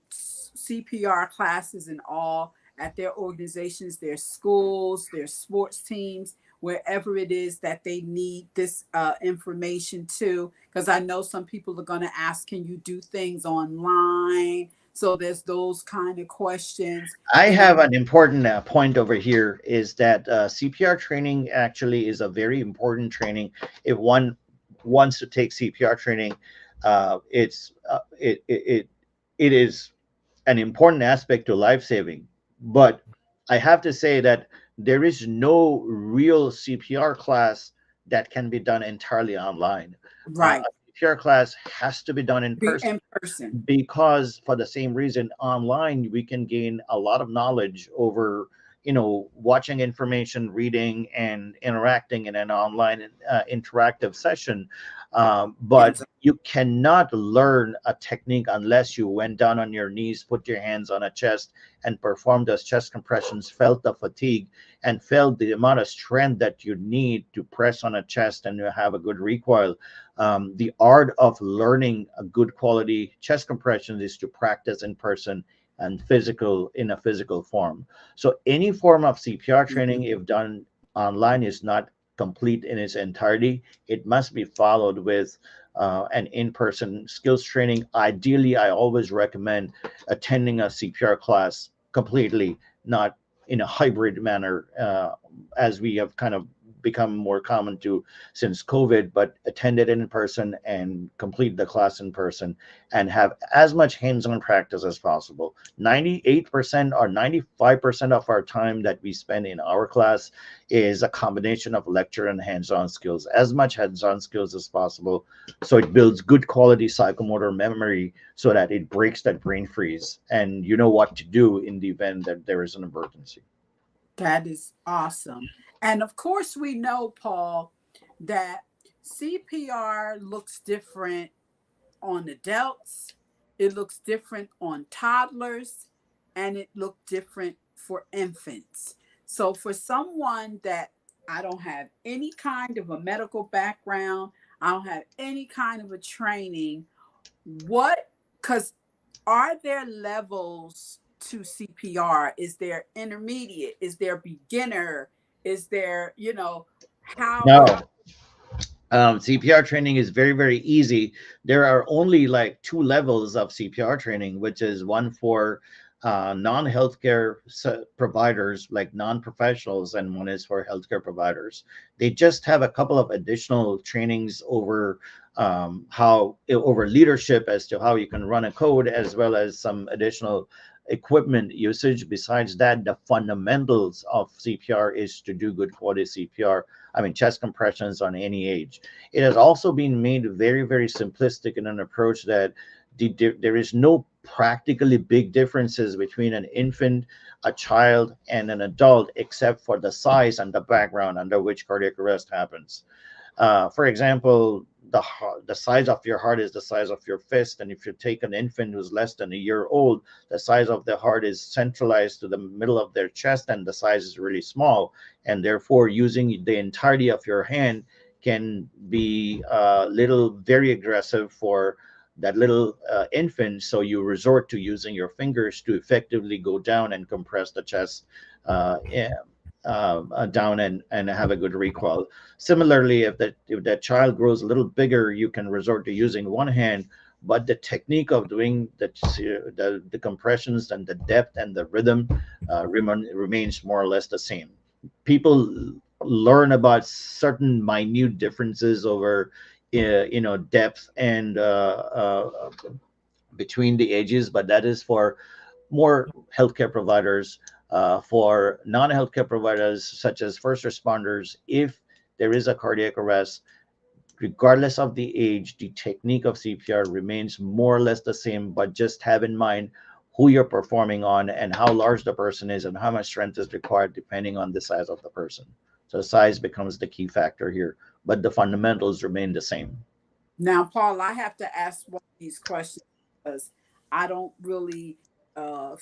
CPR classes and all at their organizations, their schools, their sports teams, wherever it is that they need this information to. Because I know some people are going to ask, can you do things online? So there's those kind of questions. I And have an important point over here is that CPR training actually is a very important training. If one wants to take CPR training, it is an important aspect to life saving. But I have to say that there is no real CPR class that can be done entirely online. right, A CPR class has to be done in be person in person. because for the same reason online we can gain a lot of knowledge over watching information, reading and interacting in an online interactive session, but Hands you cannot learn a technique unless you went down on your knees, put your hands on a chest and performed those chest compressions, felt the fatigue and felt the amount of strength that you need to press on a chest and you have a good recoil. The art of learning a good quality chest compression is to practice in person and physical in a physical form. So any form of CPR Mhm. training, if done online, is not complete in its entirety. It must be followed with an in-person skills training. Ideally, I always recommend attending a CPR class completely, not in a hybrid manner, as we have kind of become more common to since COVID, but attend it in person and complete the class in person and have as much hands-on practice as possible. 98% or 95% of our time that we spend in our class is a combination of lecture and hands-on skills, as much hands-on skills as possible. So it builds good quality psychomotor memory so that it breaks that brain freeze and you know what to do in the event that there is an emergency. That is awesome. And of course, we know, Paul, that CPR looks different on adults, it looks different on toddlers, and it looks different for infants. So, for someone that I don't have any kind of a medical background, I don't have any kind of a training, what, because are there levels to CPR? Is there intermediate? Is there beginner? Is there, how No, do CPR training is very, very easy. There are only like two levels of CPR training, which is one for non-healthcare providers, like non-professionals, and one is for healthcare providers. They just have a couple of additional trainings over how over leadership as to how you can run a code, as well as some additional equipment usage. Besides that, the fundamentals of CPR is to do good quality CPR. I mean, chest compressions on any age. It has also been made very, very simplistic in an approach that there is no practically big differences between an infant, a child, and an adult, except for the size and the background under which cardiac arrest happens. For example, the size of your heart is the size of your fist, and if you take an infant who's less than a year old, the size of the heart is centralized to the middle of their chest, and the size is really small, and therefore using the entirety of your hand can be a little very aggressive for that little infant. So you resort to using your fingers to effectively go down and compress the chest. Yeah. down and have a good recoil. Similarly, if that child grows a little bigger, you can resort to using one hand, but the technique of doing the compressions and the depth and the rhythm remains more or less the same. People learn about certain minute differences over depth and between the ages, but that is for more healthcare providers. For non-healthcare providers such as first responders, if there is a cardiac arrest, regardless of the age, the technique of CPR remains more or less the same, but just have in mind who you're performing on and how large the person is and how much strength is required depending on the size of the person. So size becomes the key factor here, but the fundamentals remain the same. Now, Paul, I have to ask one of these questions because I don't really, uh,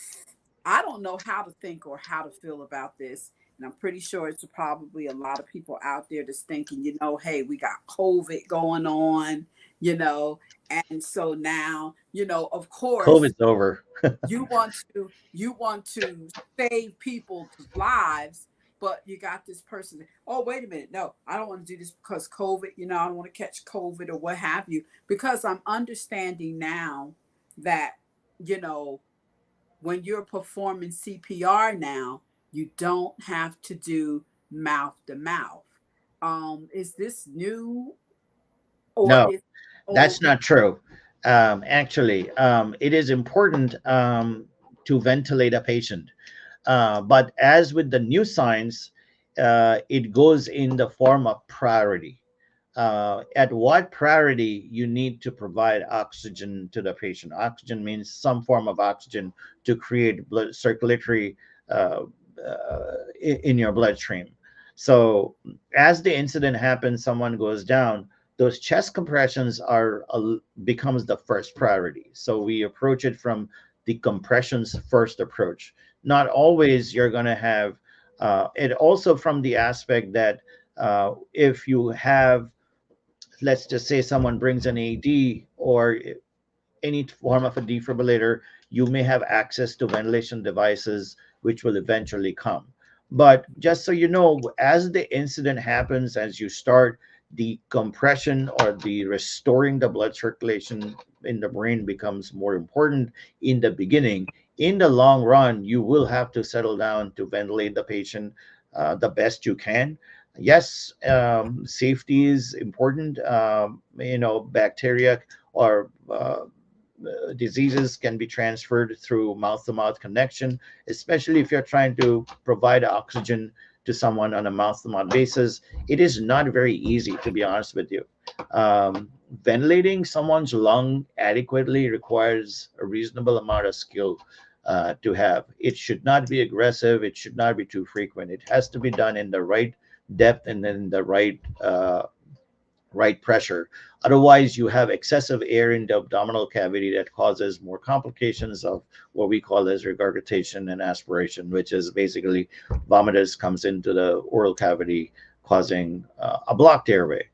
I don't know how to think or how to feel about this. And I'm pretty sure it's probably a lot of people out there that's thinking, hey, we got COVID going on, you know, and so now, of course, COVID's over. you want to save people's lives, but you got this person, oh wait a minute, no, I don't want to do this because COVID, I don't want to catch COVID or what have you, because I'm understanding now that, you know when you're performing CPR now, you don't have to do mouth to mouth. Is this new, or No, is that's old? not true. Actually, it is important to ventilate a patient. But as with the new science, it goes in the form of priority. At what priority you need to provide oxygen to the patient. Oxygen means some form of oxygen to create blood circulatory uh, in your bloodstream. So as the incident happens, someone goes down. Those chest compressions are becomes the first priority. So we approach it from the compressions first approach. Not always you're going to have it. Also from the aspect that if you have, let's just say someone brings an AD or any form of a defibrillator, you may have access to ventilation devices, which will eventually come. But just so you know, as the incident happens, as you start, the compression or the restoring the blood circulation in the brain becomes more important in the beginning. In the long run, you will have to settle down to ventilate the patient the best you can. Yes, safety is important. Bacteria or diseases can be transferred through mouth to mouth connection, especially if you're trying to provide oxygen to someone on a mouth to mouth basis. It is not very easy, to be honest with you. Ventilating someone's lung adequately requires a reasonable amount of skill to have. It should not be aggressive, it should not be too frequent. It has to be done in the right depth and in the right pressure. Otherwise, you have excessive air in the abdominal cavity that causes more complications of what we call as regurgitation and aspiration, which is basically vomitus comes into the oral cavity, causing a blocked airway.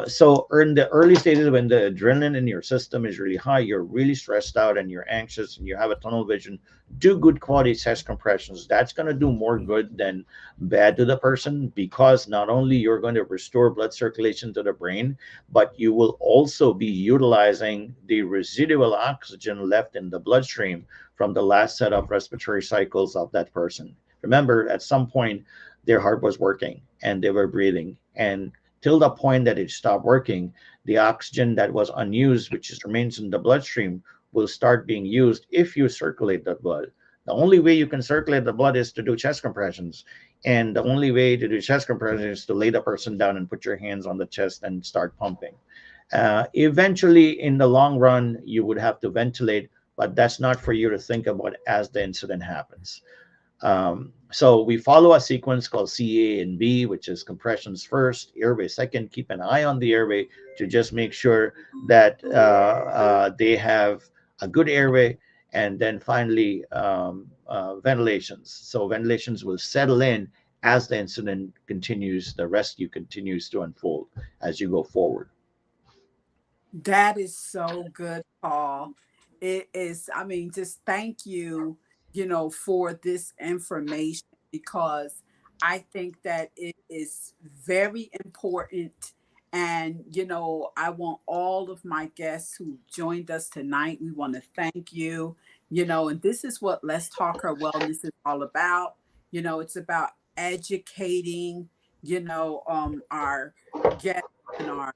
So in the early stages, when the adrenaline in your system is really high, you're really stressed out and you're anxious and you have a tunnel vision, do good quality chest compressions. That's going to do more good than bad to the person, because not only you're going to restore blood circulation to the brain, but you will also be utilizing the residual oxygen left in the bloodstream from the last set of respiratory cycles of that person. Remember, at some point, their heart was working and they were breathing. And till the point that it stopped working, the oxygen that was unused, which remains in the bloodstream, will start being used if you circulate the blood. The only way you can circulate the blood is to do chest compressions. And the only way to do chest compression is to lay the person down and put your hands on the chest and start pumping. Eventually, in the long run, you would have to ventilate, but that's not for you to think about as the incident happens. So we follow a sequence called C, A, and B, which is compressions first, airway second. Keep an eye on the airway to just make sure that they have a good airway. And then finally, ventilations. So ventilations will settle in as the incident continues, the rescue continues to unfold as you go forward. That is so good, Paul. It is, I mean, just thank you, for this information, because I think that it is very important. And, I want all of my guests who joined us tonight, we want to thank you. And this is what Let's Talk Her Wellness is all about. It's about educating, our guests and our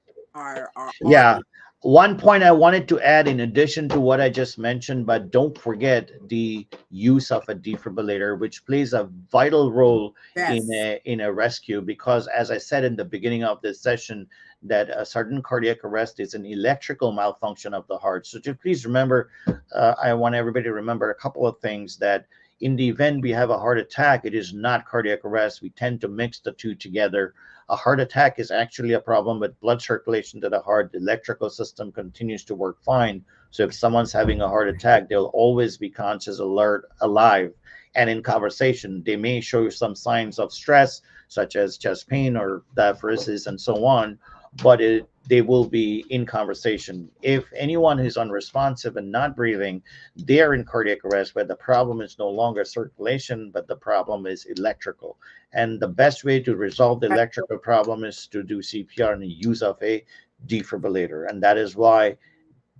Yeah. audience. One point I wanted to add, in addition to what I just mentioned, but don't forget the use of a defibrillator, which plays a vital role Yes, in a rescue. Because, as I said in the beginning of this session, that a sudden cardiac arrest is an electrical malfunction of the heart. So just please remember, I want everybody to remember a couple of things: that in the event we have a heart attack, it is not cardiac arrest. We tend to mix the two together. A heart attack is actually a problem with blood circulation to the heart. The electrical system continues to work fine. So if someone's having a heart attack, they'll always be conscious, alert, alive, and in conversation. They may show you some signs of stress, such as chest pain or diaphoresis and so on, but they will be in conversation. If anyone is unresponsive and not breathing, they're in cardiac arrest, where the problem is no longer circulation, but the problem is electrical. And the best way to resolve the electrical problem is to do CPR and the use of a defibrillator. And that is why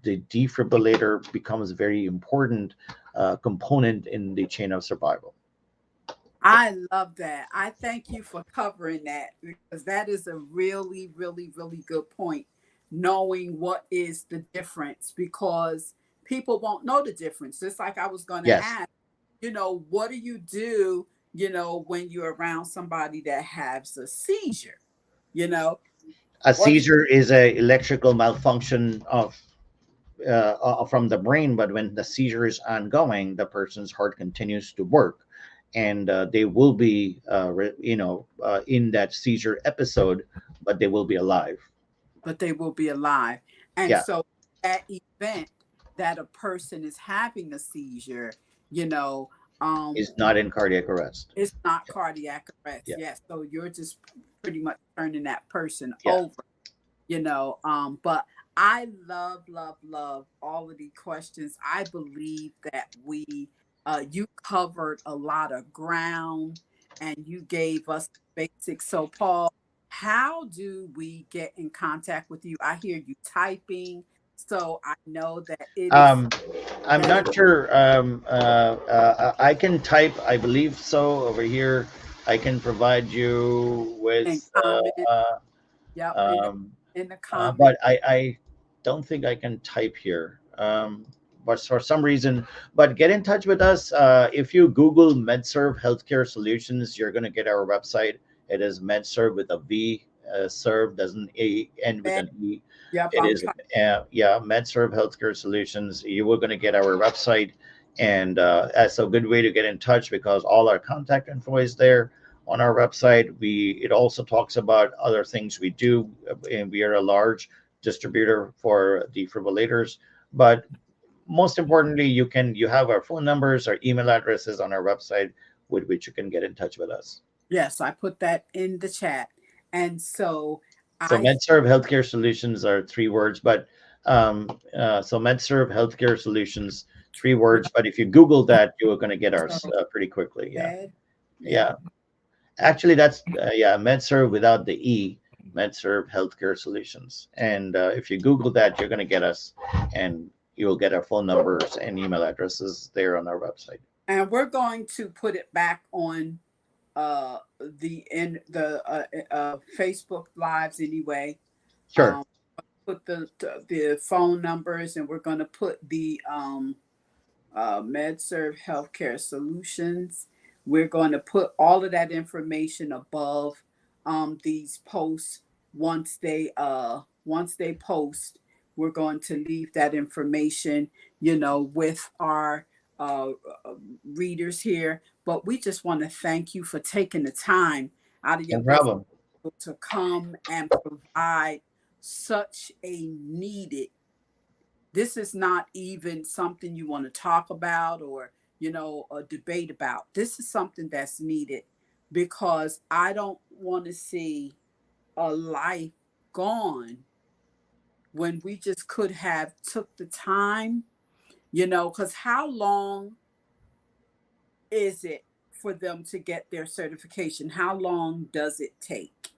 the defibrillator becomes a very important component in the chain of survival. I love that. I thank you for covering that because that is a really, really, really good point. Knowing what is the difference because people won't know the difference. Just like I was going to Yes. ask, what do you do, when you're around somebody that has a seizure? You know, A what do you, seizure is a electrical malfunction of from the brain, but when the seizure is ongoing, the person's heart continues to work, and they will be, in that seizure episode, but they will be alive. but they will be alive. And Yeah, so that event that a person is having a seizure, you know, um, is not in cardiac arrest. it's not cardiac arrest. Yeah, Yes. So you're just pretty much turning that person yeah. over, but I love, love, love all of the questions. I believe that you covered a lot of ground and you gave us basics. So, Paul, how do we get in contact with you? I hear you typing, so I know that it is Um, I'm that is not sure. I can type. I believe so. Over here, I can provide you in with. comment. Yep, Um, in the comment. but I don't think I can type here. But for some reason, but get in touch with us. If you Google Medserv Healthcare Solutions, you're going to get our website. It is Medserv with a V. Serve doesn't end with an E. Yep, It I'm is, typing. yeah, Medserv Healthcare Solutions. You are going to get our website, and that's a good way to get in touch because all our contact info is there on our website. It also talks about other things we do, and we are a large distributor for defibrillators. But most importantly, you have our phone numbers, our email addresses on our website, with which you can get in touch with us. Yes, I put that in the chat. And so So I MedServ Healthcare Solutions are three words, but so MedServ Healthcare Solutions, three words. But if you Google that, you're going to get ours so pretty quickly. Yeah, med, yeah, yeah. Actually, that's yeah, MedServ without the E, MedServ Healthcare Solutions. And if you Google that, you're going to get us, and you'll get our phone numbers and email addresses there on our website. and we're going to put it back on the Facebook lives anyway. Sure. Um, put the phone numbers, and we're going to put the Medserv Healthcare Solutions. We're going to put all of that information above these posts once they post. We're going to leave that information, with our uh, uh, readers here. But we just want to thank you for taking the time out of your No busy problem. schedule to come and provide such a needed. This is not even something you want to talk about or, a debate about. This is something that's needed because I don't want to see a life gone when we just could have took the time, because how long is it for them to get their certification? How long does it take?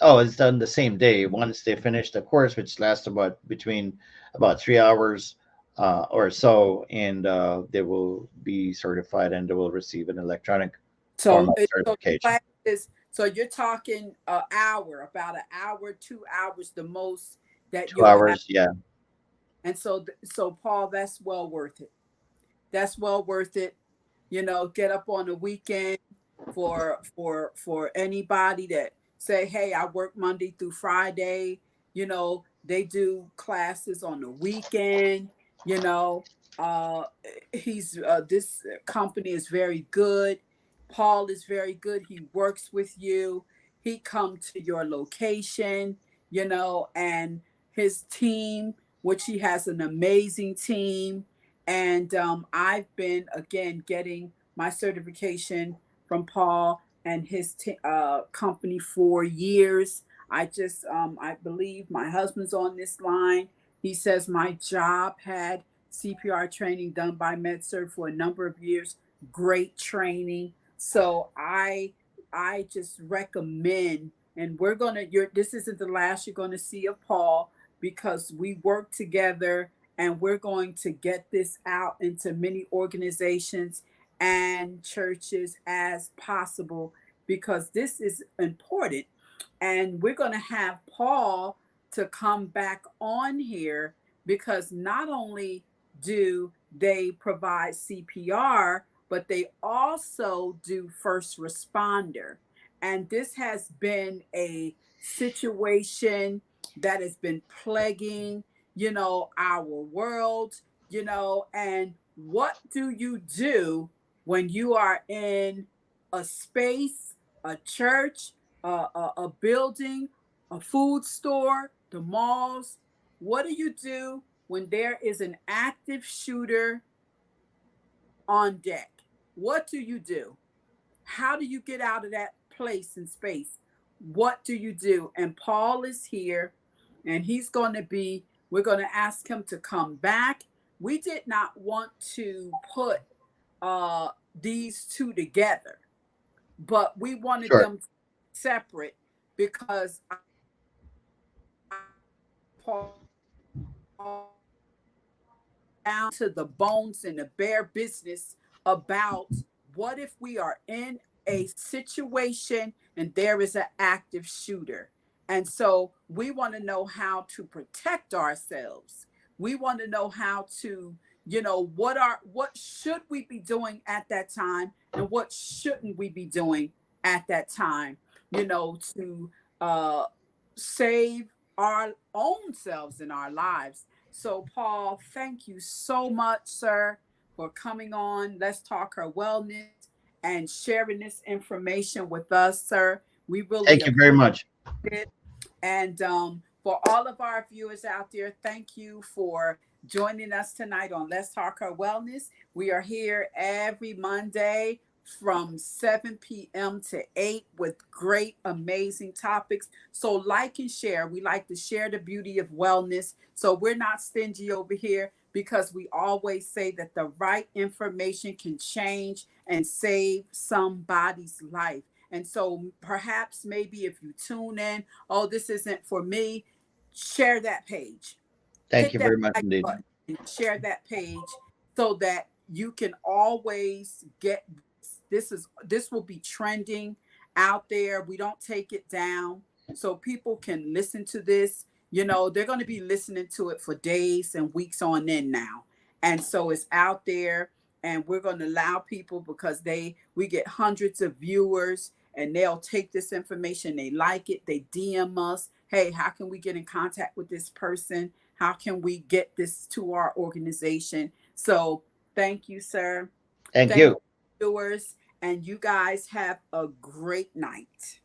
Oh, it's done the same day once they finish the course, which lasts about between about 3 hours or so, and they will be certified and they will receive an electronic form of So the certification. class is, so you're talking an hour, about an hour, 2 hours the most that Two you'll have. hours, yeah. And so Paul, that's well worth it. That's well worth it. Get up on the weekend for anybody that say, hey, I work Monday through Friday. They do classes on the weekend. You know, uh, he's this company is very good. Paul is very good. He works with you. He come to your location. And his team, which he has an amazing team. And I've been, again, getting my certification from Paul and his company for years. I believe my husband's on this line. He says my job had CPR training done by Medserv for a number of years. Great training. So I just recommend, and this isn't the last you're gonna see of Paul, because we work together, and we're going to get this out into many organizations and churches as possible, because this is important. And we're going to have Paul to come back on here, because not only do they provide CPR, but they also do first responder. And this has been a situation that has been plaguing, our world, and what do you do when you are in a space, a church, a building, a food store, the malls? What do you do when there is an active shooter on deck? What do you do? How do you get out of that place and space? What do you do? And Paul is here, and we're going to ask him to come back. We did not want to put uh, these two together, but we wanted Sure. them separate, because Paul down to the bones and the bare business about what if we are in a situation and there is an active shooter. And so we want to know how to protect ourselves. We want to know how to, what should we be doing at that time, and what shouldn't we be doing at that time, to uh, save our own selves and our lives. So, Paul, thank you so much, sir, for coming on Let's Talk Her Wellness and sharing this information with us, sir. We really Thank you very appreciate much. it. And for all of our viewers out there, thank you for joining us tonight on Let's Talk Her Wellness. We are here every Monday from 7 p.m. to 8 with great, amazing topics. So like and share. We like to share the beauty of wellness. So we're not stingy over here, because we always say that the right information can change and save somebody's life. And so perhaps maybe if you tune in, oh, this isn't for me, share that page. Thank Hit you that very much like indeed. button and share that page, so that you can always get this. This will be trending out there. We don't take it down, so people can listen to this. They're going to be listening to it for days and weeks on end now. And so it's out there, and we're going to allow people, because we get hundreds of viewers, and they'll take this information, they like it, they DM us, hey, how can we get in contact with this person? How can we get this to our organization? So thank you, sir. Thank Thank you. you, viewers, and you guys have a great night.